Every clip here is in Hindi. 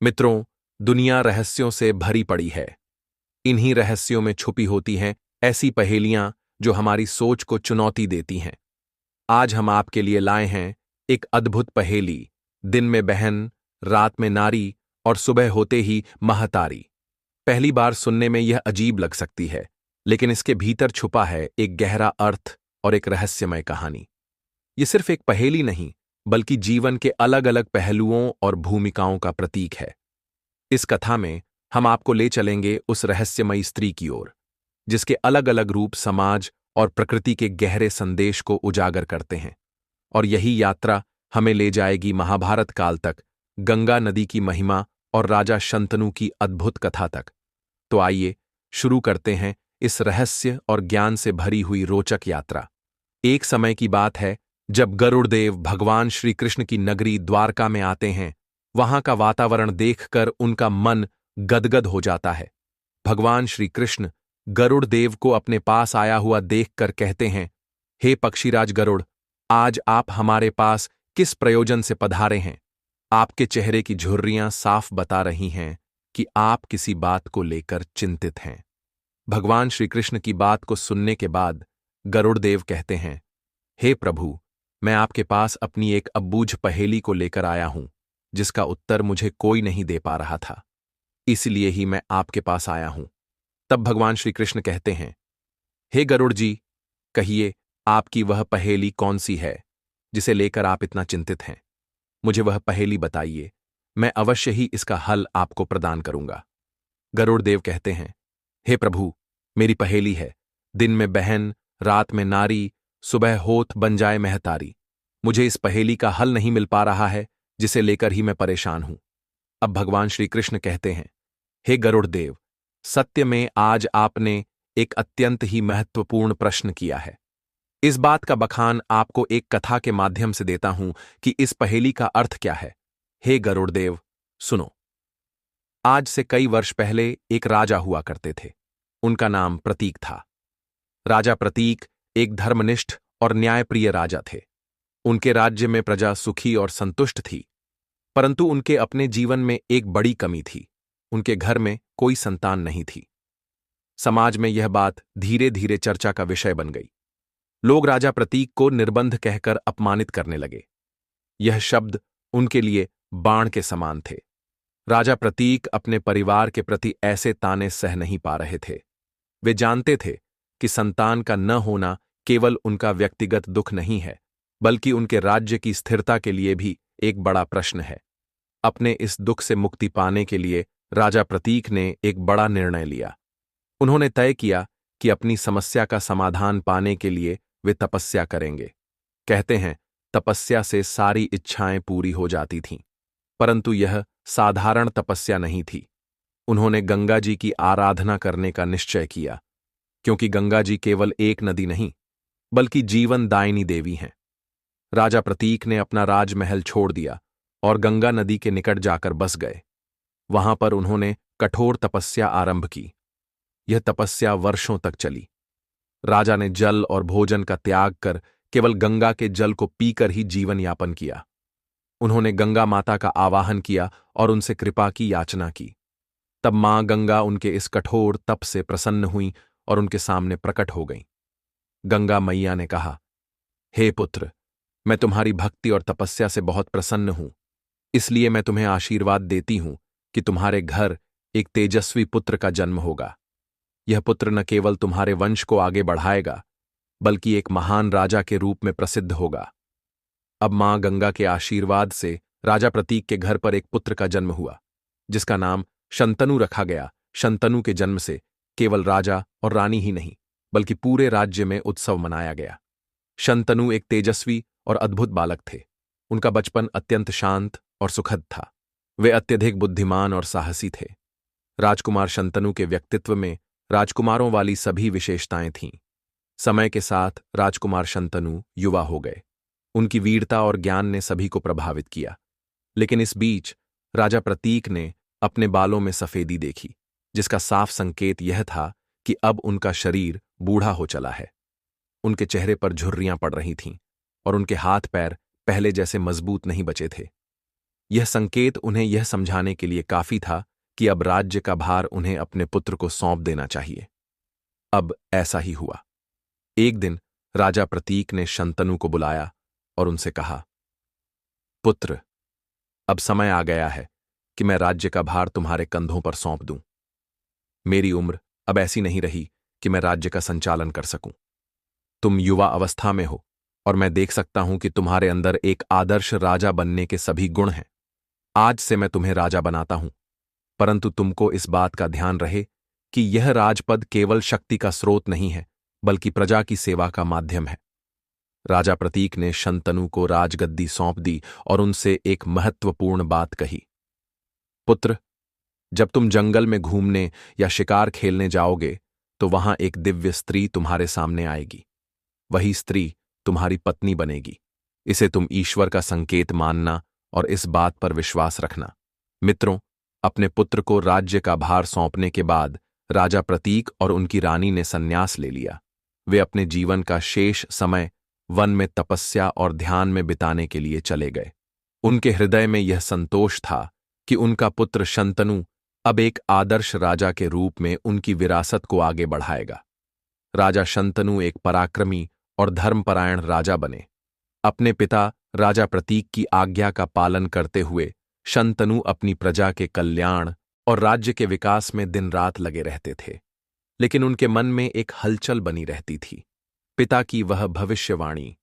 मित्रों, दुनिया रहस्यों से भरी पड़ी है। इन्हीं रहस्यों में छुपी होती हैं ऐसी पहेलियां जो हमारी सोच को चुनौती देती हैं। आज हम आपके लिए लाए हैं एक अद्भुत पहेली। दिन में बहन, रात में नारी और सुबह होते ही महतारी। पहली बार सुनने में यह अजीब लग सकती है, लेकिन इसके भीतर छुपा है एक गहरा अर्थ और एक रहस्यमय कहानी। ये सिर्फ एक पहेली नहीं, बल्कि जीवन के अलग अलग पहलुओं और भूमिकाओं का प्रतीक है। इस कथा में हम आपको ले चलेंगे उस रहस्यमयी स्त्री की ओर, जिसके अलग अलग रूप समाज और प्रकृति के गहरे संदेश को उजागर करते हैं। और यही यात्रा हमें ले जाएगी महाभारत काल तक, गंगा नदी की महिमा और राजा शंतनु की अद्भुत कथा तक। तो आइए शुरू करते हैं इस रहस्य और ज्ञान से भरी हुई रोचक यात्रा। एक समय की बात है जब गरुड़देव भगवान श्री कृष्ण की नगरी द्वारका में आते हैं। वहां का वातावरण देखकर उनका मन गदगद हो जाता है। भगवान श्री कृष्ण गरुड़देव को अपने पास आया हुआ देखकर कहते हैं, हे पक्षीराज गरुड़, आज आप हमारे पास किस प्रयोजन से पधारे हैं? आपके चेहरे की झुर्रियां साफ बता रही हैं कि आप किसी बात को लेकर चिंतित हैं। भगवान श्री कृष्ण की बात को सुनने के बाद गरुड़देव कहते हैं, हे प्रभु, मैं आपके पास अपनी एक अबूझ पहेली को लेकर आया हूं, जिसका उत्तर मुझे कोई नहीं दे पा रहा था। इसलिए ही मैं आपके पास आया हूं। तब भगवान श्री कृष्ण कहते हैं, हे गरुड़ जी, कहिए आपकी वह पहेली कौन सी है जिसे लेकर आप इतना चिंतित हैं? मुझे वह पहेली बताइए, मैं अवश्य ही इसका हल आपको प्रदान करूंगा। गरुड़देव कहते हैं, हे प्रभु, मेरी पहेली है, दिन में बहन, रात में नारी, सुबह होत बन जाए महतारी। मुझे इस पहेली का हल नहीं मिल पा रहा है, जिसे लेकर ही मैं परेशान हूं। अब भगवान श्री कृष्ण कहते हैं, हे गरुड़देव, सत्य में आज आपने एक अत्यंत ही महत्वपूर्ण प्रश्न किया है। इस बात का बखान आपको एक कथा के माध्यम से देता हूं कि इस पहेली का अर्थ क्या है। हे गरुड़देव, सुनो। आज से कई वर्ष पहले एक राजा हुआ करते थे। उनका नाम प्रतीक था। राजा प्रतीक एक धर्मनिष्ठ और न्यायप्रिय राजा थे। उनके राज्य में प्रजा सुखी और संतुष्ट थी, परंतु उनके अपने जीवन में एक बड़ी कमी थी। उनके घर में कोई संतान नहीं थी। समाज में यह बात धीरे धीरे चर्चा का विषय बन गई। लोग राजा प्रतीक को निर्बंध कहकर अपमानित करने लगे। यह शब्द उनके लिए बाण के समान थे। राजा प्रतीक अपने परिवार के प्रति ऐसे ताने सह नहीं पा रहे थे। वे जानते थे कि संतान का न होना केवल उनका व्यक्तिगत दुख नहीं है, बल्कि उनके राज्य की स्थिरता के लिए भी एक बड़ा प्रश्न है। अपने इस दुख से मुक्ति पाने के लिए राजा प्रतीक ने एक बड़ा निर्णय लिया। उन्होंने तय किया कि अपनी समस्या का समाधान पाने के लिए वे तपस्या करेंगे। कहते हैं, तपस्या से सारी इच्छाएं पूरी हो जाती थीं, परंतु यह साधारण तपस्या नहीं थी। उन्होंने गंगा जी की आराधना करने का निश्चय किया, क्योंकि गंगा जी केवल एक नदी नहीं, बल्कि जीवनदायिनी देवी हैं। राजा प्रतीक ने अपना राजमहल छोड़ दिया और गंगा नदी के निकट जाकर बस गए। वहां पर उन्होंने कठोर तपस्या आरंभ की। यह तपस्या वर्षों तक चली। राजा ने जल और भोजन का त्याग कर केवल गंगा के जल को पीकर ही जीवन यापन किया। उन्होंने गंगा माता का आवाहन किया और उनसे कृपा की याचना की। तब मां गंगा उनके इस कठोर तप से प्रसन्न हुई और उनके सामने प्रकट हो गईं। गंगा मैया ने कहा, हे पुत्र, मैं तुम्हारी भक्ति और तपस्या से बहुत प्रसन्न हूं, इसलिए मैं तुम्हें आशीर्वाद देती हूं कि तुम्हारे घर एक तेजस्वी पुत्र का जन्म होगा। यह पुत्र न केवल तुम्हारे वंश को आगे बढ़ाएगा, बल्कि एक महान राजा के रूप में प्रसिद्ध होगा। अब मां गंगा के आशीर्वाद से राजा प्रतीक के घर पर एक पुत्र का जन्म हुआ, जिसका नाम शंतनु रखा गया। शंतनु के जन्म से केवल राजा और रानी ही नहीं, बल्कि पूरे राज्य में उत्सव मनाया गया। शंतनु एक तेजस्वी और अद्भुत बालक थे। उनका बचपन अत्यंत शांत और सुखद था। वे अत्यधिक बुद्धिमान और साहसी थे। राजकुमार शंतनु के व्यक्तित्व में राजकुमारों वाली सभी विशेषताएं थीं। समय के साथ राजकुमार शंतनु युवा हो गए। उनकी वीरता और ज्ञान ने सभी को प्रभावित किया। लेकिन इस बीच राजा प्रतीक ने अपने बालों में सफेदी देखी, जिसका साफ संकेत यह था कि अब उनका शरीर बूढ़ा हो चला है। उनके चेहरे पर झुर्रियां पड़ रही थीं और उनके हाथ पैर पहले जैसे मजबूत नहीं बचे थे। यह संकेत उन्हें यह समझाने के लिए काफी था कि अब राज्य का भार उन्हें अपने पुत्र को सौंप देना चाहिए। अब ऐसा ही हुआ। एक दिन राजा प्रतीक ने शंतनु को बुलाया और उनसे कहा, पुत्र, अब समय आ गया है कि मैं राज्य का भार तुम्हारे कंधों पर सौंप दूं। मेरी उम्र अब ऐसी नहीं रही कि मैं राज्य का संचालन कर सकूं। तुम युवा अवस्था में हो और मैं देख सकता हूं कि तुम्हारे अंदर एक आदर्श राजा बनने के सभी गुण हैं। आज से मैं तुम्हें राजा बनाता हूं, परंतु तुमको इस बात का ध्यान रहे कि यह राजपद केवल शक्ति का स्रोत नहीं है, बल्कि प्रजा की सेवा का माध्यम है। राजा प्रतीक ने शंतनु को राजगद्दी सौंप दी और उनसे एक महत्वपूर्ण बात कही। पुत्र, जब तुम जंगल में घूमने या शिकार खेलने जाओगे तो वहां एक दिव्य स्त्री तुम्हारे सामने आएगी। वही स्त्री तुम्हारी पत्नी बनेगी। इसे तुम ईश्वर का संकेत मानना और इस बात पर विश्वास रखना। मित्रों, अपने पुत्र को राज्य का भार सौंपने के बाद राजा प्रतीक और उनकी रानी ने संन्यास ले लिया। वे अपने जीवन का शेष समय वन में तपस्या और ध्यान में बिताने के लिए चले गए। उनके हृदय में यह संतोष था कि उनका पुत्र शंतनु अब एक आदर्श राजा के रूप में उनकी विरासत को आगे बढ़ाएगा। राजा शंतनु एक पराक्रमी और धर्मपरायण राजा बने। अपने पिता राजा प्रतीक की आज्ञा का पालन करते हुए शंतनु अपनी प्रजा के कल्याण और राज्य के विकास में दिन रात लगे रहते थे। लेकिन उनके मन में एक हलचल बनी रहती थी, पिता की वह भविष्यवाणी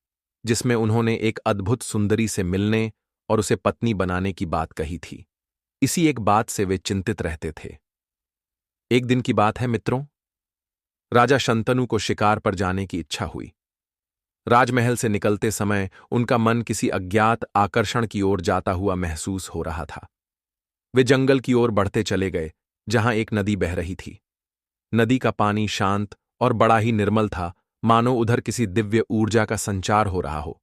जिसमें उन्होंने एक अद्भुत सुंदरी से मिलने और उसे पत्नी बनाने की बात कही थी। इसी एक बात से वे चिंतित रहते थे। एक दिन की बात है मित्रों, राजा शंतनु को शिकार पर जाने की इच्छा हुई। राजमहल से निकलते समय उनका मन किसी अज्ञात आकर्षण की ओर जाता हुआ महसूस हो रहा था। वे जंगल की ओर बढ़ते चले गए, जहां एक नदी बह रही थी। नदी का पानी शांत और बड़ा ही निर्मल था, मानो उधर किसी दिव्य ऊर्जा का संचार हो रहा हो।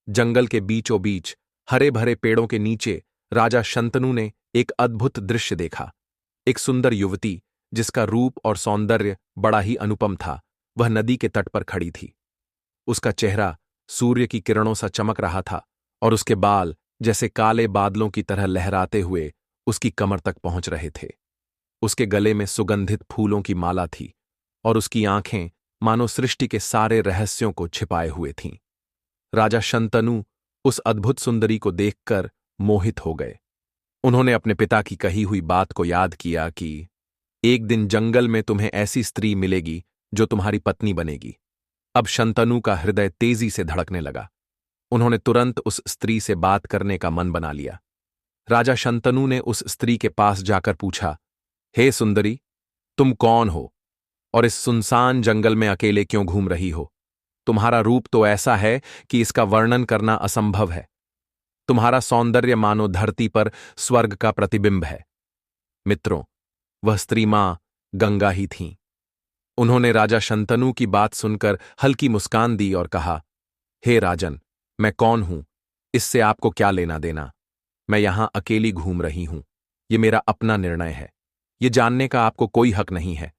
जंगल के बीचों बीच हरे भरे पेड़ों के नीचे राजा शंतनु ने एक अद्भुत दृश्य देखा। एक सुंदर युवती, जिसका रूप और सौंदर्य बड़ा ही अनुपम था, वह नदी के तट पर खड़ी थी। उसका चेहरा सूर्य की किरणों सा चमक रहा था और उसके बाल जैसे काले बादलों की तरह लहराते हुए उसकी कमर तक पहुंच रहे थे। उसके गले में सुगंधित फूलों की माला थी और उसकी आंखें मानो सृष्टि के सारे रहस्यों को छिपाए हुए थीं। राजा शंतनु उस अद्भुत सुंदरी को देखकर मोहित हो गए। उन्होंने अपने पिता की कही हुई बात को याद किया कि एक दिन जंगल में तुम्हें ऐसी स्त्री मिलेगी जो तुम्हारी पत्नी बनेगी। अब शंतनु का हृदय तेजी से धड़कने लगा। उन्होंने तुरंत उस स्त्री से बात करने का मन बना लिया। राजा शंतनु ने उस स्त्री के पास जाकर पूछा, हे सुंदरी, तुम कौन हो और इस सुनसान जंगल में अकेले क्यों घूम रही हो? तुम्हारा रूप तो ऐसा है कि इसका वर्णन करना असंभव है। तुम्हारा सौंदर्य मानो धरती पर स्वर्ग का प्रतिबिंब है। मित्रों, वह स्त्री मां गंगा ही थीं। उन्होंने राजा शंतनु की बात सुनकर हल्की मुस्कान दी और कहा, हे राजन, मैं कौन हूं, इससे आपको क्या लेना देना? मैं यहां अकेली घूम रही हूं। ये मेरा अपना निर्णय है। ये जानने का आपको कोई हक नहीं है।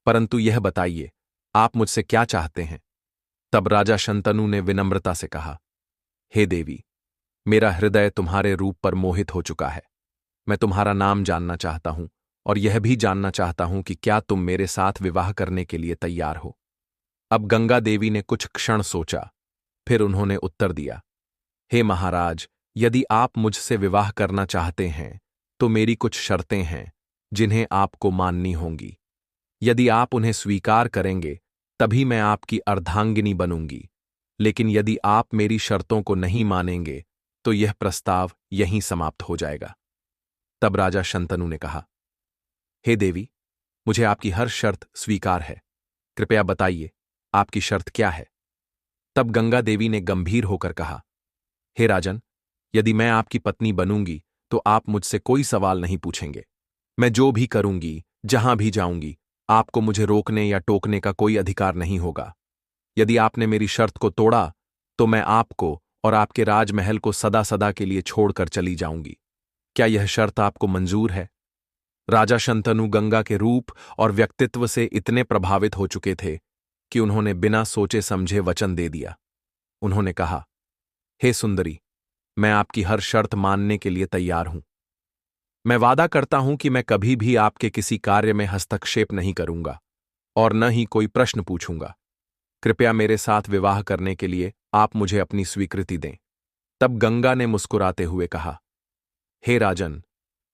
परंतु यह बताइए, आप मुझसे क्या चाहते हैं? तब राजा शंतनु ने विनम्रता से कहा, हे देवी, मेरा हृदय तुम्हारे रूप पर मोहित हो चुका है। मैं तुम्हारा नाम जानना चाहता हूं और यह भी जानना चाहता हूं कि क्या तुम मेरे साथ विवाह करने के लिए तैयार हो? अब गंगा देवी ने कुछ क्षण सोचा, फिर उन्होंने उत्तर दिया, हे महाराज, यदि आप मुझसे विवाह करना चाहते हैं तो मेरी कुछ शर्तें हैं जिन्हें आपको माननी होंगी। यदि आप उन्हें स्वीकार करेंगे तभी मैं आपकी अर्धांगिनी बनूंगी, लेकिन यदि आप मेरी शर्तों को नहीं मानेंगे तो यह प्रस्ताव यहीं समाप्त हो जाएगा। तब राजा शंतनु ने कहा, हे देवी, मुझे आपकी हर शर्त स्वीकार है। कृपया बताइए, आपकी शर्त क्या है? तब गंगा देवी ने गंभीर होकर कहा, हे राजन, यदि मैं आपकी पत्नी बनूंगी तो आप मुझसे कोई सवाल नहीं पूछेंगे। मैं जो भी करूंगी, जहां भी जाऊंगी, आपको मुझे रोकने या टोकने का कोई अधिकार नहीं होगा। यदि आपने मेरी शर्त को तोड़ा तो मैं आपको और आपके राजमहल को सदा सदा के लिए छोड़कर चली जाऊंगी। क्या यह शर्त आपको मंजूर है? राजा शंतनु गंगा के रूप और व्यक्तित्व से इतने प्रभावित हो चुके थे कि उन्होंने बिना सोचे समझे वचन दे दिया। उन्होंने कहा, हे सुंदरी, मैं आपकी हर शर्त मानने के लिए तैयार हूं। मैं वादा करता हूं कि मैं कभी भी आपके किसी कार्य में हस्तक्षेप नहीं करूंगा और न ही कोई प्रश्न पूछूंगा। कृपया मेरे साथ विवाह करने के लिए आप मुझे अपनी स्वीकृति दें। तब गंगा ने मुस्कुराते हुए कहा, हे राजन,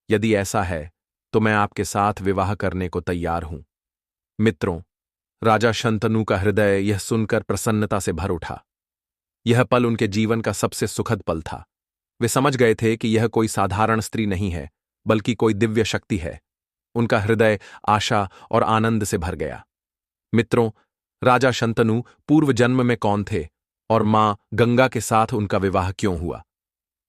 यदि ऐसा है तो मैं आपके साथ विवाह करने को तैयार हूं। मित्रों, राजा शंतनु का हृदय यह सुनकर प्रसन्नता से भर उठा। यह पल उनके जीवन का सबसे सुखद पल था। वे समझ गए थे कि यह कोई साधारण स्त्री नहीं है, बल्कि कोई दिव्य शक्ति है। उनका हृदय आशा और आनंद से भर गया। मित्रों, राजा शंतनु पूर्व जन्म में कौन थे और मां गंगा के साथ उनका विवाह क्यों हुआ?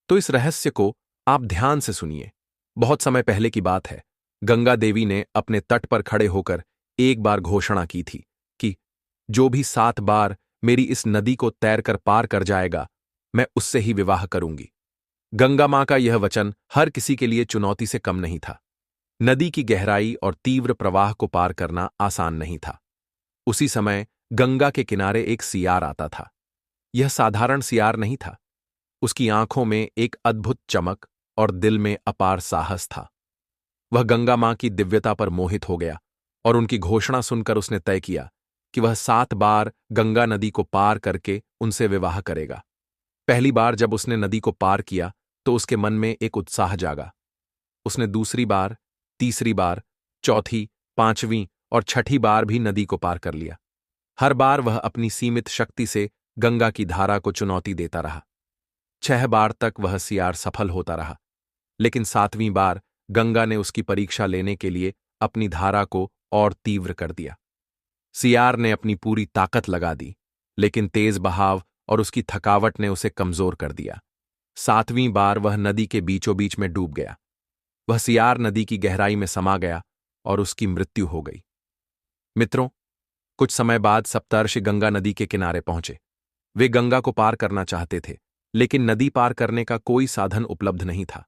तो इस रहस्य को आप ध्यान से सुनिए। बहुत समय पहले की बात है। गंगा देवी ने अपने तट पर खड़े होकर एक बार घोषणा की थी कि जो भी 7 बार मेरी इस नदी को तैरकर पार कर जाएगा, मैं उससे ही विवाह करूंगी। गंगा मां का यह वचन हर किसी के लिए चुनौती से कम नहीं था। नदी की गहराई और तीव्र प्रवाह को पार करना आसान नहीं था। उसी समय गंगा के किनारे एक सियार आता था। यह साधारण सियार नहीं था। उसकी आंखों में एक अद्भुत चमक और दिल में अपार साहस था। वह गंगा मां की दिव्यता पर मोहित हो गया और उनकी घोषणा सुनकर उसने तय किया कि वह 7 बार गंगा नदी को पार करके उनसे विवाह करेगा। पहली बार जब उसने नदी को पार किया तो उसके मन में एक उत्साह जागा। उसने दूसरी बार, तीसरी बार, चौथी, 5वीं और 6ठी बार भी नदी को पार कर लिया। हर बार वह अपनी सीमित शक्ति से गंगा की धारा को चुनौती देता रहा। 6 बार तक वह सियार सफल होता रहा, लेकिन 7वीं बार गंगा ने उसकी परीक्षा लेने के लिए अपनी धारा को और तीव्र कर दिया। सियार ने अपनी पूरी ताकत लगा दी, लेकिन तेज बहाव और उसकी थकावट ने उसे कमजोर कर दिया। 7वीं बार वह नदी के बीचों बीच में डूब गया। वह सियार नदी की गहराई में समा गया और उसकी मृत्यु हो गई। मित्रों, कुछ समय बाद सप्तर्षि गंगा नदी के किनारे पहुंचे। वे गंगा को पार करना चाहते थे, लेकिन नदी पार करने का कोई साधन उपलब्ध नहीं था।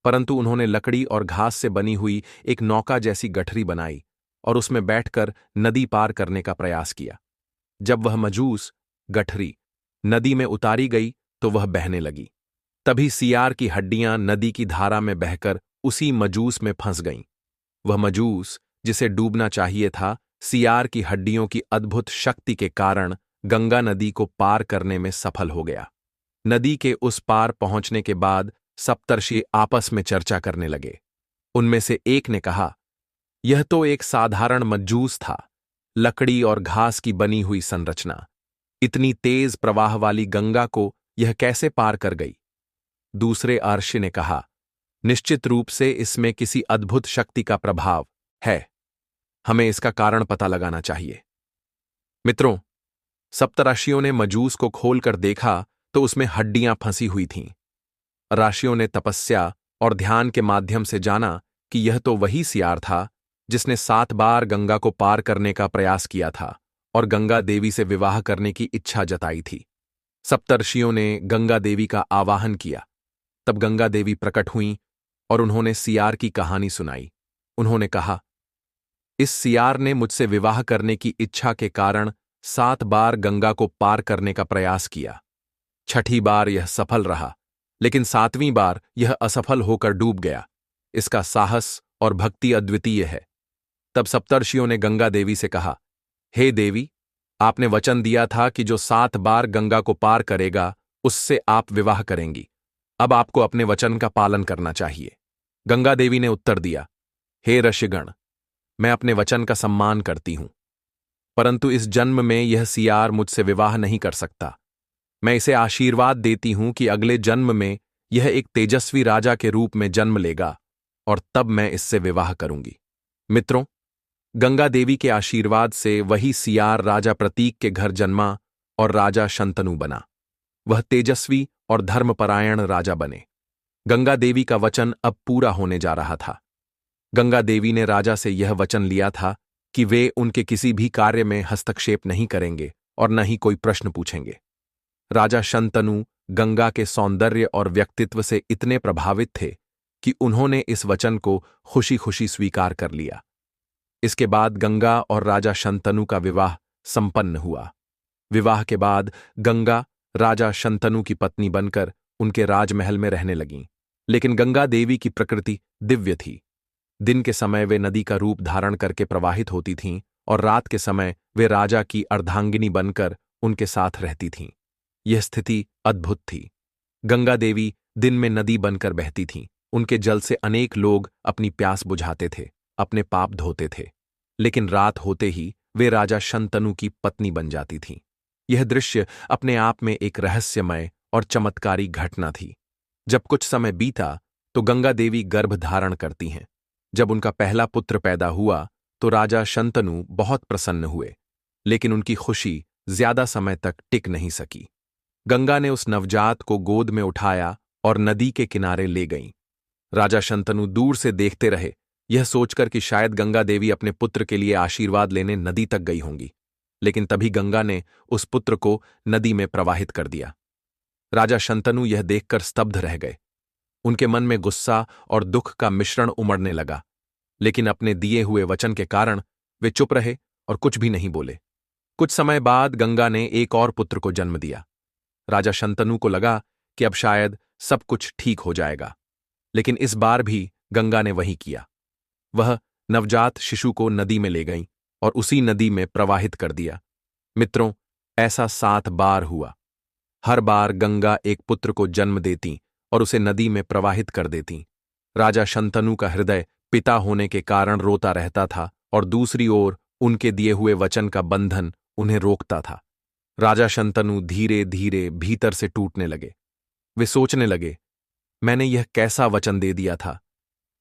परंतु उन्होंने लकड़ी और घास से बनी हुई एक नौका जैसी गठरी बनाई और उसमें बैठकर नदी पार करने का प्रयास किया। जब वह मजूस गठरी नदी में उतारी गई तो वह बहने लगी। तभी सियार की हड्डियां नदी की धारा में बहकर उसी मजूस में फंस गईं। वह मजूस, जिसे डूबना चाहिए था, सियार की हड्डियों की अद्भुत शक्ति के कारण गंगा नदी को पार करने में सफल हो गया। नदी के उस पार पहुंचने के बाद सप्तर्षि आपस में चर्चा करने लगे। उनमें से एक ने कहा, यह तो एक साधारण मजूस था, लकड़ी और घास की बनी हुई संरचना। इतनी तेज प्रवाह वाली गंगा को यह कैसे पार कर गई? दूसरे अर्षि ने कहा, निश्चित रूप से इसमें किसी अद्भुत शक्ति का प्रभाव है। हमें इसका कारण पता लगाना चाहिए। मित्रों, सप्तर्षियों ने मजूस को खोलकर देखा तो उसमें हड्डियां फंसी हुई थीं। ऋषियों ने तपस्या और ध्यान के माध्यम से जाना कि यह तो वही सियार था जिसने 7 बार गंगा को पार करने का प्रयास किया था और गंगा देवी से विवाह करने की इच्छा जताई थी। सप्तर्षियों ने गंगा देवी का आवाहन किया। तब गंगा देवी प्रकट हुईं और उन्होंने सियार की कहानी सुनाई। उन्होंने कहा, इस सियार ने मुझसे विवाह करने की इच्छा के कारण 7 बार गंगा को पार करने का प्रयास किया। 6ठी बार यह सफल रहा, लेकिन 7वीं बार यह असफल होकर डूब गया। इसका साहस और भक्ति अद्वितीय है। तब सप्तर्षियों ने गंगा देवी से कहा, हे देवी, आपने वचन दिया था कि जो 7 बार गंगा को पार करेगा उससे आप विवाह करेंगी। अब आपको अपने वचन का पालन करना चाहिए। गंगा देवी ने उत्तर दिया, हे ऋषिगण, मैं अपने वचन का सम्मान करती हूं, परंतु इस जन्म में यह सियार मुझसे विवाह नहीं कर सकता। मैं इसे आशीर्वाद देती हूं कि अगले जन्म में यह एक तेजस्वी राजा के रूप में जन्म लेगा और तब मैं इससे विवाह करूंगी। मित्रों, गंगा देवी के आशीर्वाद से वही सियार राजा प्रतीक के घर जन्मा और राजा शंतनु बना। वह तेजस्वी और धर्मपरायण राजा बने। गंगा देवी का वचन अब पूरा होने जा रहा था। गंगा देवी ने राजा से यह वचन लिया था कि वे उनके किसी भी कार्य में हस्तक्षेप नहीं करेंगे और न ही कोई प्रश्न पूछेंगे। राजा शंतनु गंगा के सौंदर्य और व्यक्तित्व से इतने प्रभावित थे कि उन्होंने इस वचन को खुशी खुशी स्वीकार कर लिया। इसके बाद गंगा और राजा शंतनु का विवाह संपन्न हुआ। विवाह के बाद गंगा राजा शंतनु की पत्नी बनकर उनके राजमहल में रहने लगीं। लेकिन गंगा देवी की प्रकृति दिव्य थी। दिन के समय वे नदी का रूप धारण करके प्रवाहित होती थीं और रात के समय वे राजा की अर्धांगिनी बनकर उनके साथ रहती थीं। यह स्थिति अद्भुत थी। गंगा देवी दिन में नदी बनकर बहती थीं। उनके जल से अनेक लोग अपनी प्यास बुझाते थे, अपने पाप धोते थे। लेकिन रात होते ही वे राजा शंतनु की पत्नी बन जाती थीं। यह दृश्य अपने आप में एक रहस्यमय और चमत्कारी घटना थी। जब कुछ समय बीता तो गंगा देवी गर्भ धारण करती हैं। जब उनका पहला पुत्र पैदा हुआ तो राजा शंतनु बहुत प्रसन्न हुए, लेकिन उनकी खुशी ज्यादा समय तक टिक नहीं सकी। गंगा ने उस नवजात को गोद में उठाया और नदी के किनारे ले गईं। राजा शंतनु दूर से देखते रहे, यह सोचकर कि शायद गंगा देवी अपने पुत्र के लिए आशीर्वाद लेने नदी तक गई होंगी। लेकिन तभी गंगा ने उस पुत्र को नदी में प्रवाहित कर दिया। राजा शंतनु यह देखकर स्तब्ध रह गए। उनके मन में गुस्सा और दुख का मिश्रण उमड़ने लगा, लेकिन अपने दिए हुए वचन के कारण वे चुप रहे और कुछ भी नहीं बोले। कुछ समय बाद गंगा ने एक और पुत्र को जन्म दिया। राजा शंतनु को लगा कि अब शायद सब कुछ ठीक हो जाएगा, लेकिन इस बार भी गंगा ने वही किया। वह नवजात शिशु को नदी में ले गईं और उसी नदी में प्रवाहित कर दिया। मित्रों, ऐसा 7 बार हुआ। हर बार गंगा एक पुत्र को जन्म देती और उसे नदी में प्रवाहित कर देती। राजा शंतनु का हृदय पिता होने के कारण रोता रहता था और दूसरी ओर उनके दिए हुए वचन का बंधन उन्हें रोकता था। राजा शंतनु धीरे धीरे भीतर से टूटने लगे। वे सोचने लगे, मैंने यह कैसा वचन दे दिया था।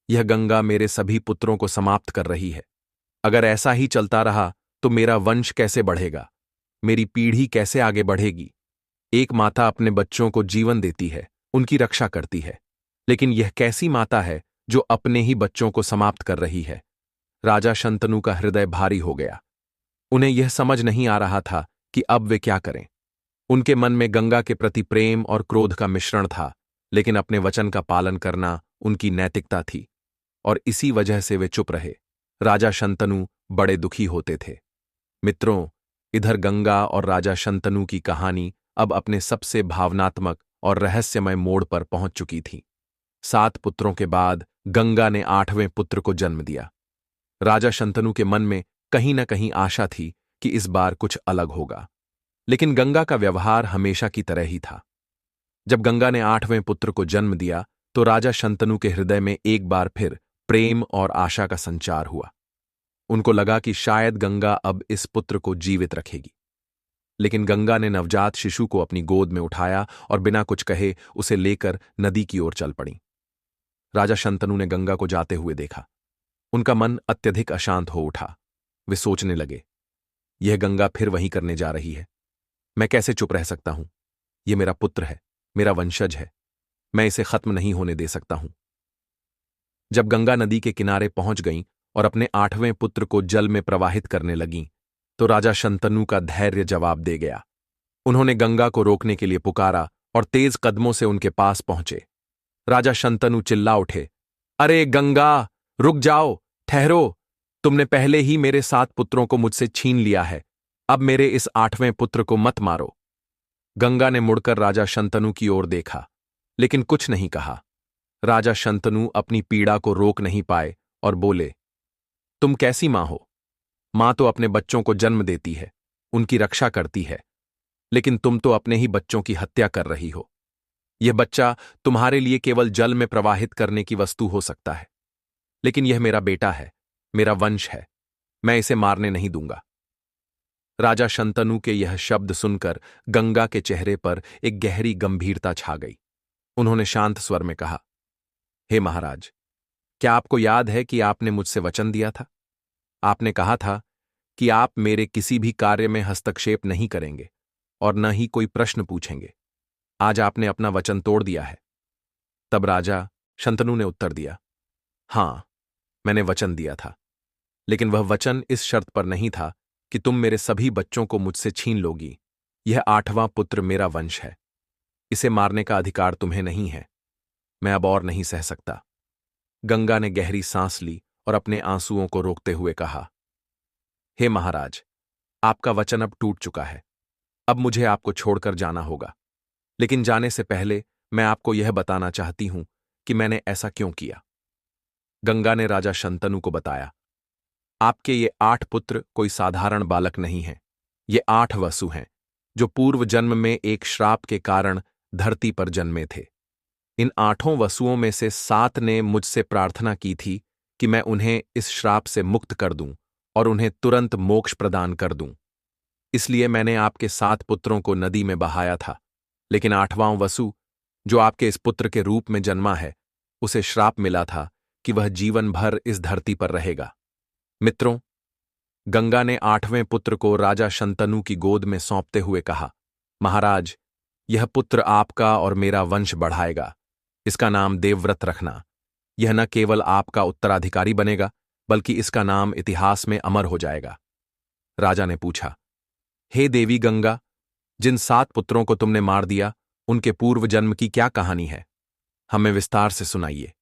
यह गंगा मेरे सभी पुत्रों को समाप्त कर रही है। अगर ऐसा ही चलता रहा तो मेरा वंश कैसे बढ़ेगा, मेरी पीढ़ी कैसे आगे बढ़ेगी। एक माता अपने बच्चों को जीवन देती है, उनकी रक्षा करती है, लेकिन यह कैसी माता है जो अपने ही बच्चों को समाप्त कर रही है। राजा शंतनु का हृदय भारी हो गया। उन्हें यह समझ नहीं आ रहा था कि अब वे क्या करें। उनके मन में गंगा के प्रति प्रेम और क्रोध का मिश्रण था, लेकिन अपने वचन का पालन करना उनकी नैतिकता थी, और इसी वजह से वे चुप रहे। राजा शंतनु बड़े दुखी होते थे। मित्रों, इधर गंगा और राजा शंतनु की कहानी अब अपने सबसे भावनात्मक और रहस्यमय मोड़ पर पहुंच चुकी थी। 7 पुत्रों के बाद गंगा ने 8वें पुत्र को जन्म दिया। राजा शंतनु के मन में कहीं न कहीं आशा थी कि इस बार कुछ अलग होगा, लेकिन गंगा का व्यवहार हमेशा की तरह ही था। जब गंगा ने 8वें पुत्र को जन्म दिया तो राजा शंतनु के हृदय में एक बार फिर प्रेम और आशा का संचार हुआ। उनको लगा कि शायद गंगा अब इस पुत्र को जीवित रखेगी। लेकिन गंगा ने नवजात शिशु को अपनी गोद में उठाया और बिना कुछ कहे उसे लेकर नदी की ओर चल पड़ी। राजा शंतनु ने गंगा को जाते हुए देखा। उनका मन अत्यधिक अशांत हो उठा। वे सोचने लगे, यह गंगा फिर वहीं करने जा रही है। मैं कैसे चुप रह सकता हूं? यह मेरा पुत्र है, मेरा वंशज है, मैं इसे खत्म नहीं होने दे सकता हूं। जब गंगा नदी के किनारे पहुंच गईं और अपने 8वें पुत्र को जल में प्रवाहित करने लगीं, तो राजा शंतनु का धैर्य जवाब दे गया। उन्होंने गंगा को रोकने के लिए पुकारा और तेज कदमों से उनके पास पहुंचे। राजा शंतनु चिल्ला उठे, अरे गंगा, रुक जाओ, ठहरो। तुमने पहले ही मेरे 7 पुत्रों को मुझसे छीन लिया है, अब मेरे इस 8वें पुत्र को मत मारो। गंगा ने मुड़कर राजा शंतनु की ओर देखा, लेकिन कुछ नहीं कहा। राजा शंतनु अपनी पीड़ा को रोक नहीं पाए और बोले, तुम कैसी मां हो? मां तो अपने बच्चों को जन्म देती है, उनकी रक्षा करती है, लेकिन तुम तो अपने ही बच्चों की हत्या कर रही हो। यह बच्चा तुम्हारे लिए केवल जल में प्रवाहित करने की वस्तु हो सकता है, लेकिन यह मेरा बेटा है, मेरा वंश है, मैं इसे मारने नहीं दूंगा। राजा शंतनु के यह शब्द सुनकर गंगा के चेहरे पर एक गहरी गंभीरता छा गई। उन्होंने शांत स्वर में कहा, हे महाराज, क्या आपको याद है कि आपने मुझसे वचन दिया था? आपने कहा था कि आप मेरे किसी भी कार्य में हस्तक्षेप नहीं करेंगे और न ही कोई प्रश्न पूछेंगे। आज आपने अपना वचन तोड़ दिया है। तब राजा शंतनु ने उत्तर दिया, हां, मैंने वचन दिया था, लेकिन वह वचन इस शर्त पर नहीं था कि तुम मेरे सभी बच्चों को मुझसे छीन लोगी। यह 8वां पुत्र मेरा वंश है, इसे मारने का अधिकार तुम्हें नहीं है। मैं अब और नहीं सह सकता। गंगा ने गहरी सांस ली और अपने आंसुओं को रोकते हुए कहा, हे महाराज, आपका वचन अब टूट चुका है। अब मुझे आपको छोड़कर जाना होगा, लेकिन जाने से पहले मैं आपको यह बताना चाहती हूं कि मैंने ऐसा क्यों किया। गंगा ने राजा शंतनु को बताया, आपके ये 8 पुत्र कोई साधारण बालक नहीं हैं। ये 8 वसु हैं, जो पूर्व जन्म में एक श्राप के कारण धरती पर जन्मे थे। इन 8 वसुओं में से 7 ने मुझसे प्रार्थना की थी कि मैं उन्हें इस श्राप से मुक्त कर दूं और उन्हें तुरंत मोक्ष प्रदान कर दूं। इसलिए मैंने आपके 7 पुत्रों को नदी में बहाया था, लेकिन 8वां वसु, जो आपके इस पुत्र के रूप में जन्मा है, उसे श्राप मिला था कि वह जीवन भर इस धरती पर रहेगा। मित्रों, गंगा ने 8वें पुत्र को राजा शंतनु की गोद में सौंपते हुए कहा, महाराज, यह पुत्र आपका और मेरा वंश बढ़ाएगा। इसका नाम देवव्रत रखना। यह न केवल आपका उत्तराधिकारी बनेगा, बल्कि इसका नाम इतिहास में अमर हो जाएगा। राजा ने पूछा, हे देवी गंगा, जिन 7 पुत्रों को तुमने मार दिया, उनके पूर्व जन्म की क्या कहानी है? हमें विस्तार से सुनाइए।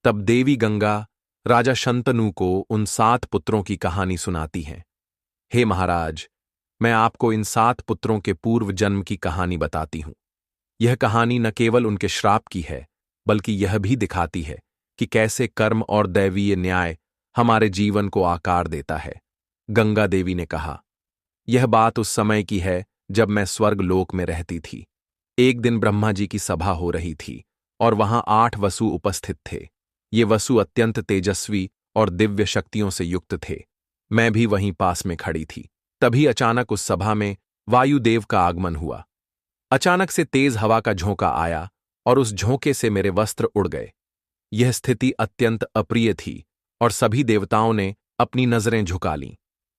तब देवी गंगा राजा शंतनु को उन 7 पुत्रों की कहानी सुनाती हैं। हे महाराज, मैं आपको इन 7 पुत्रों के पूर्व जन्म की कहानी बताती हूं। यह कहानी न केवल उनके श्राप की है, बल्कि यह भी दिखाती है कि कैसे कर्म और दैवीय न्याय हमारे जीवन को आकार देता है। गंगा देवी ने कहा, यह बात उस समय की है जब मैं स्वर्ग लोक में रहती थी। एक दिन ब्रह्मा जी की सभा हो रही थी और वहां 8 वसु उपस्थित थे। ये वसु अत्यंत तेजस्वी और दिव्य शक्तियों से युक्त थे। मैं भी वहीं पास में खड़ी थी। तभी अचानक उस सभा में वायुदेव का आगमन हुआ। अचानक से तेज हवा का झोंका आया और उस झोंके से मेरे वस्त्र उड़ गए। यह स्थिति अत्यंत अप्रिय थी और सभी देवताओं ने अपनी नजरें झुका लीं।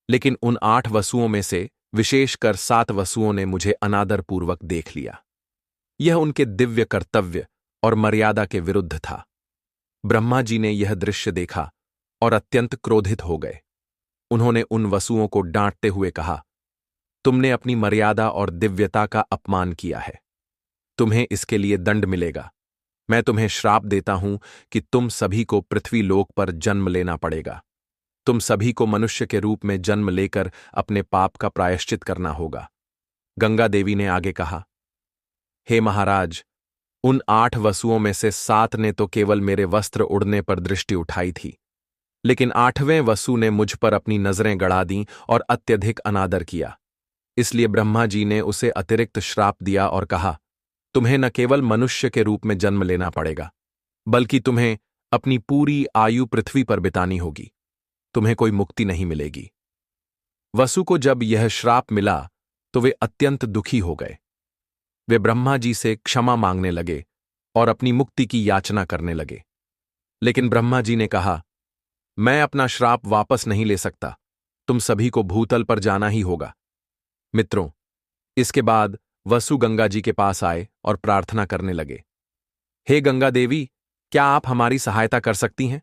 लेकिन उन 8 वसुओं में से विशेषकर 7 वसुओं ने मुझे अनादरपूर्वक देख लिया। यह उनके दिव्य कर्तव्य और मर्यादा के विरुद्ध था। ब्रह्मा जी ने यह दृश्य देखा और अत्यंत क्रोधित हो गए। उन्होंने उन वसुओं को डांटते हुए कहा, तुमने अपनी मर्यादा और दिव्यता का अपमान किया है। तुम्हें इसके लिए दंड मिलेगा। मैं तुम्हें श्राप देता हूं कि तुम सभी को पृथ्वी लोक पर जन्म लेना पड़ेगा। तुम सभी को मनुष्य के रूप में जन्म लेकर अपने पाप का प्रायश्चित करना होगा। गंगा देवी ने आगे कहा, हे महाराज, उन 8 वसुओं में से 7 ने तो केवल मेरे वस्त्र उड़ने पर दृष्टि उठाई थी, लेकिन 8वें वसु ने मुझ पर अपनी नजरें गड़ा दीं और अत्यधिक अनादर किया। इसलिए ब्रह्मा जी ने उसे अतिरिक्त श्राप दिया और कहा, तुम्हें न केवल मनुष्य के रूप में जन्म लेना पड़ेगा, बल्कि तुम्हें अपनी पूरी आयु पृथ्वी पर बितानी होगी। तुम्हें कोई मुक्ति नहीं मिलेगी। वसु को जब यह श्राप मिला तो वे अत्यंत दुखी हो गए। वे ब्रह्मा जी से क्षमा मांगने लगे और अपनी मुक्ति की याचना करने लगे। लेकिन ब्रह्मा जी ने कहा, मैं अपना श्राप वापस नहीं ले सकता। तुम सभी को भूतल पर जाना ही होगा। मित्रों, इसके बाद वसु गंगा जी के पास आए और प्रार्थना करने लगे, हे गंगा देवी, क्या आप हमारी सहायता कर सकती हैं?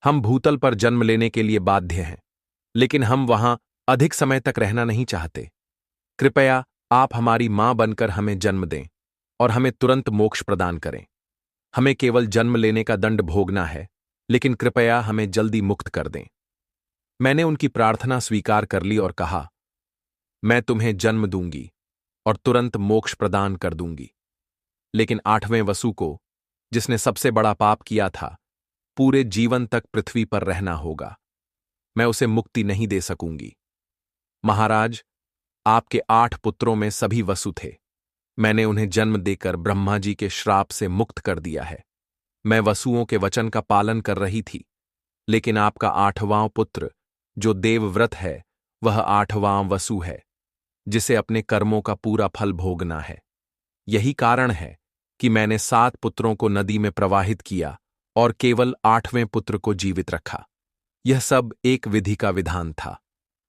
हम भूतल पर जन्म लेने के लिए बाध्य हैं, लेकिन हम वहां अधिक समय तक रहना नहीं चाहते। कृपया आप हमारी मां बनकर हमें जन्म दें और हमें तुरंत मोक्ष प्रदान करें। हमें केवल जन्म लेने का दंड भोगना है, लेकिन कृपया हमें जल्दी मुक्त कर दें। मैंने उनकी प्रार्थना स्वीकार कर ली और कहा, मैं तुम्हें जन्म दूंगी और तुरंत मोक्ष प्रदान कर दूंगी। लेकिन 8वें वसु को, जिसने सबसे बड़ा पाप किया था, पूरे जीवन तक पृथ्वी पर रहना होगा। मैं उसे मुक्ति नहीं दे सकूंगी। महाराज, आपके 8 पुत्रों में सभी वसु थे। मैंने उन्हें जन्म देकर ब्रह्मा जी के श्राप से मुक्त कर दिया है। मैं वसुओं के वचन का पालन कर रही थी, लेकिन आपका 8वां पुत्र, जो देवव्रत है, वह 8वां वसु है, जिसे अपने कर्मों का पूरा फल भोगना है। यही कारण है कि मैंने 7 पुत्रों को नदी में प्रवाहित किया और केवल 8वें पुत्र को जीवित रखा। यह सब एक विधि का विधान था।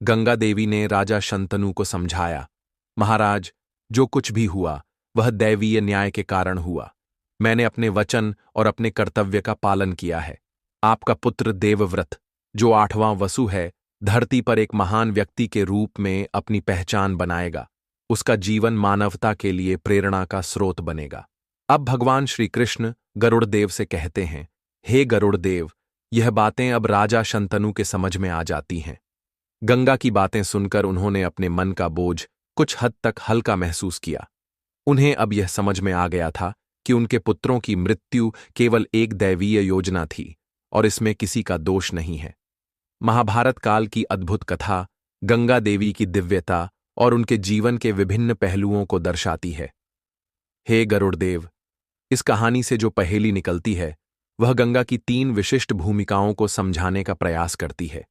गंगा देवी ने राजा शंतनु को समझाया, महाराज, जो कुछ भी हुआ वह दैवीय न्याय के कारण हुआ। मैंने अपने वचन और अपने कर्तव्य का पालन किया है। आपका पुत्र देवव्रत, जो 8वां वसु है, धरती पर एक महान व्यक्ति के रूप में अपनी पहचान बनाएगा। उसका जीवन मानवता के लिए प्रेरणा का स्रोत बनेगा। अब भगवान श्री कृष्ण गरुड़देव से कहते हैं, हे गरुड़देव, यह बातें अब राजा शंतनु के समझ में आ जाती हैं। गंगा की बातें सुनकर उन्होंने अपने मन का बोझ कुछ हद तक हल्का महसूस किया। उन्हें अब यह समझ में आ गया था कि उनके पुत्रों की मृत्यु केवल एक दैवीय योजना थी और इसमें किसी का दोष नहीं है। महाभारत काल की अद्भुत कथा गंगा देवी की दिव्यता और उनके जीवन के विभिन्न पहलुओं को दर्शाती है। हे गरुड़देव, इस कहानी से जो पहेली निकलती है वह गंगा की 3 विशिष्ट भूमिकाओं को समझाने का प्रयास करती है।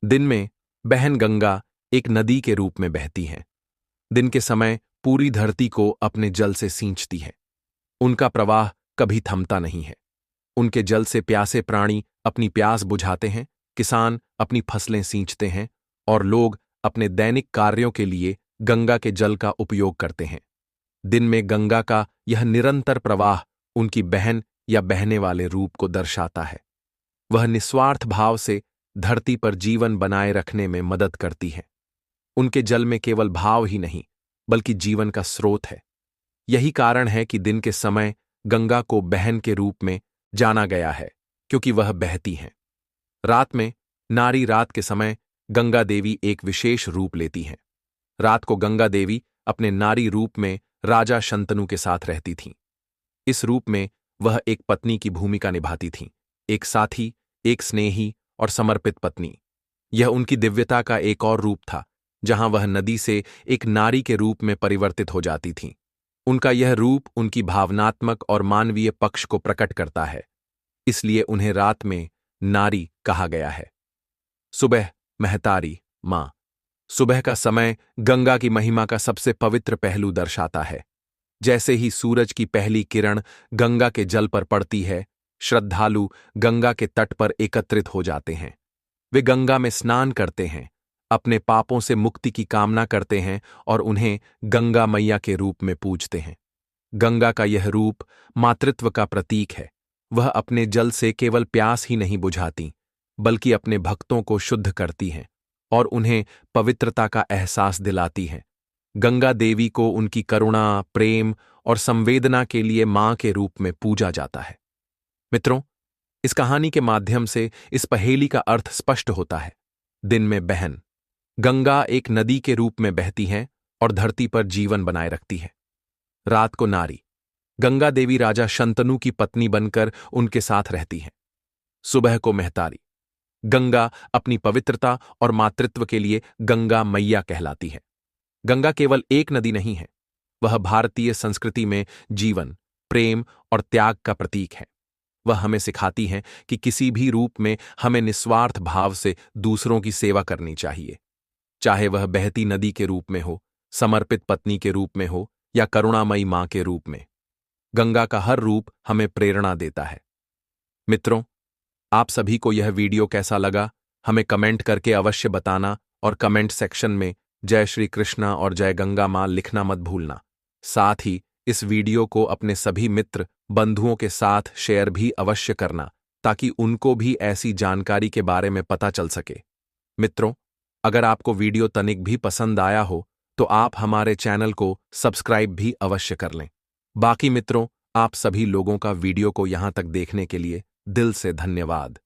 दिन में बहन गंगा एक नदी के रूप में बहती हैं। दिन के समय पूरी धरती को अपने जल से सींचती है। उनका प्रवाह कभी थमता नहीं है। उनके जल से प्यासे प्राणी अपनी प्यास बुझाते हैं, किसान अपनी फसलें सींचते हैं और लोग अपने दैनिक कार्यों के लिए गंगा के जल का उपयोग करते हैं। दिन में गंगा का यह निरंतर प्रवाह उनकी बहन या बहने वाले रूप को दर्शाता है। वह निस्वार्थ भाव से धरती पर जीवन बनाए रखने में मदद करती है। उनके जल में केवल भाव ही नहीं बल्कि जीवन का स्रोत है। यही कारण है कि दिन के समय गंगा को बहन के रूप में जाना गया है, क्योंकि वह बहती हैं। रात में नारी रात के समय गंगा देवी एक विशेष रूप लेती हैं। रात को गंगा देवी अपने नारी रूप में राजा शंतनु के साथ रहती थीं। इस रूप में वह एक पत्नी की भूमिका निभाती थीं, एक साथी, एक स्नेही और समर्पित पत्नी। यह उनकी दिव्यता का एक और रूप था, जहां वह नदी से एक नारी के रूप में परिवर्तित हो जाती थीं। उनका यह रूप उनकी भावनात्मक और मानवीय पक्ष को प्रकट करता है, इसलिए उन्हें रात में नारी कहा गया है। सुबह महतारी मां। सुबह का समय गंगा की महिमा का सबसे पवित्र पहलू दर्शाता है। जैसे ही सूरज की पहली किरण गंगा के जल पर पड़ती है, श्रद्धालु गंगा के तट पर एकत्रित हो जाते हैं। वे गंगा में स्नान करते हैं, अपने पापों से मुक्ति की कामना करते हैं और उन्हें गंगा मैया के रूप में पूजते हैं। गंगा का यह रूप मातृत्व का प्रतीक है। वह अपने जल से केवल प्यास ही नहीं बुझाती, बल्कि अपने भक्तों को शुद्ध करती हैं और उन्हें पवित्रता का एहसास दिलाती हैं। गंगा देवी को उनकी करुणा, प्रेम और संवेदना के लिए मां के रूप में पूजा जाता है। मित्रों, इस कहानी के माध्यम से इस पहेली का अर्थ स्पष्ट होता है। दिन में बहन गंगा एक नदी के रूप में बहती हैं और धरती पर जीवन बनाए रखती है। रात को नारी गंगा देवी राजा शंतनु की पत्नी बनकर उनके साथ रहती हैं। सुबह को महतारी गंगा अपनी पवित्रता और मातृत्व के लिए गंगा मैया कहलाती है। गंगा केवल एक नदी नहीं है, वह भारतीय संस्कृति में जीवन, प्रेम और त्याग का प्रतीक है। वह हमें सिखाती है कि किसी भी रूप में हमें निस्वार्थ भाव से दूसरों की सेवा करनी चाहिए, चाहे वह बहती नदी के रूप में हो, समर्पित पत्नी के रूप में हो या करुणामयी मां के रूप में। गंगा का हर रूप हमें प्रेरणा देता है। मित्रों, आप सभी को यह वीडियो कैसा लगा हमें कमेंट करके अवश्य बताना और कमेंट सेक्शन में जय श्री कृष्णा और जय गंगा मां लिखना मत भूलना। साथ ही इस वीडियो को अपने सभी मित्र बंधुओं के साथ शेयर भी अवश्य करना, ताकि उनको भी ऐसी जानकारी के बारे में पता चल सके। मित्रों, अगर आपको वीडियो तनिक भी पसंद आया हो तो आप हमारे चैनल को सब्सक्राइब भी अवश्य कर लें। बाकी मित्रों, आप सभी लोगों का वीडियो को यहां तक देखने के लिए दिल से धन्यवाद।